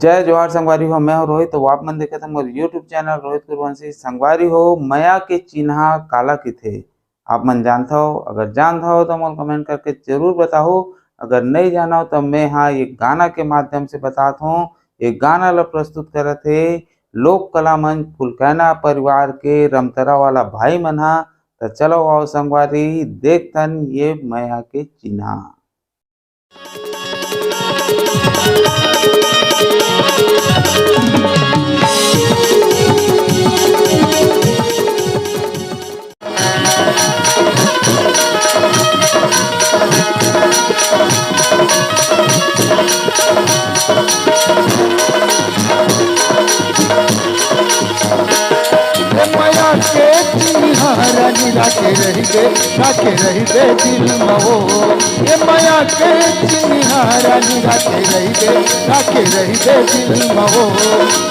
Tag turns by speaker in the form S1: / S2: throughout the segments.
S1: जय जोहार संगवारी हो। मैं हूं रोहित। तो आप मन देखे थे मोर यूट्यूब चैनल रोहित कुरवंशी। संगवारी हो, मया के चिन्हा काला किथे आप मन जानता हो? अगर जानता हो तो मोल कमेंट करके जरूर बताओ। अगर नहीं जाना हो तो मैं हाँ एक गाना के माध्यम से बताता हूँ। एक गाना ला प्रस्तुत करे थे लोक कला मंच फुलकैना परिवार के रमतरा वाला भाई मन हा। तो चलो आओ संगवारी देखथन ये मया के चिन्हा।
S2: मया के चिन्हारानी राखे रही दे दिल मो। ये मया के चिन्हारानी राखे रही दे दिल मो।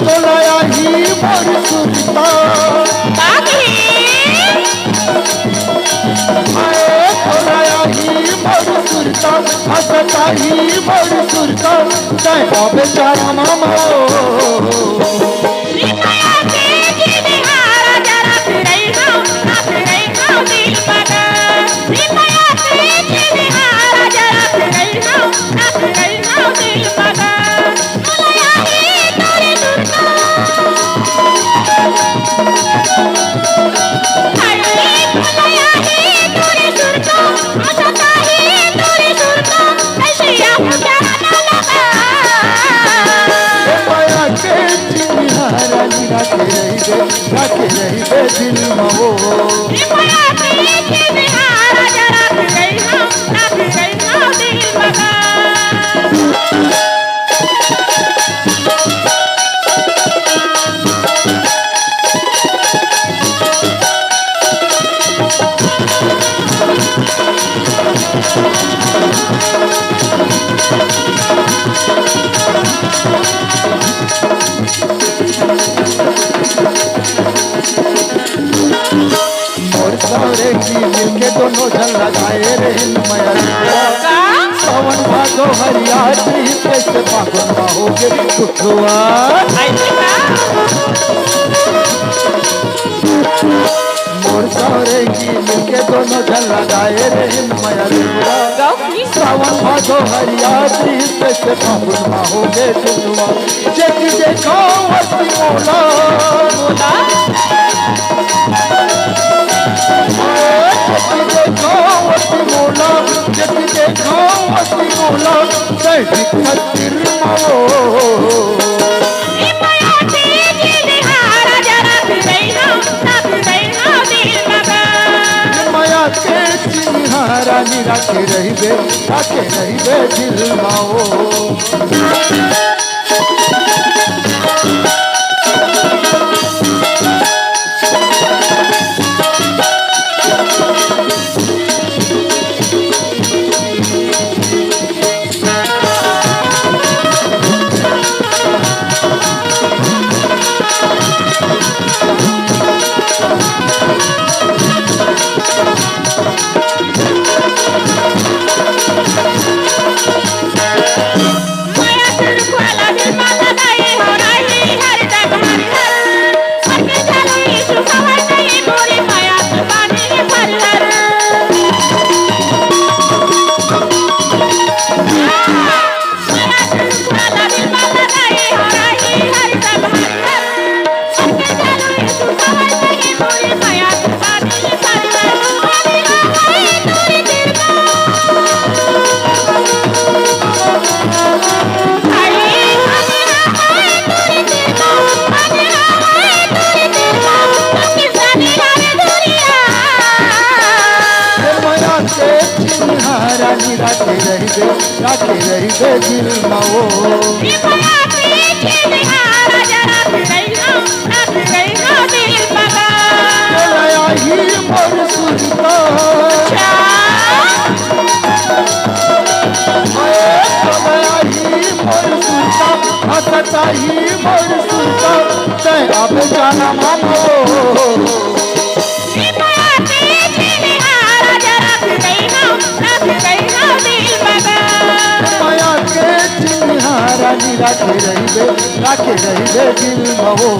S2: तो लाया ही मोर सुरता तो लाया ही मोर सुरता हसता ही मोर सुरता तय बेचारा मामा। राखे रही दे दिल मो। सारे की मिलके दोनों झल लगाए रे मया। सावन भादो हरियाली कैसे पागल बाहोगे कुठुआ। मोर सारे की मिलके दोनों झल लगाए रे मया। सावन भादो हरियाली कैसे पागल बाहोगे कुठुआ। जति देखो वसी मोला मोला जति देखो वसी मोला सही खातिर मो। मया के चिन्हारानी राखे रही दे दिल माओ। राखे रही दे दिल मो। लाया ही मोर सुरता लाया ही मोर सुरता हसता ही मोर सुरता तय अब जाना मानो। નિહારાની રાતે રહીબે દિલમાં ઓ.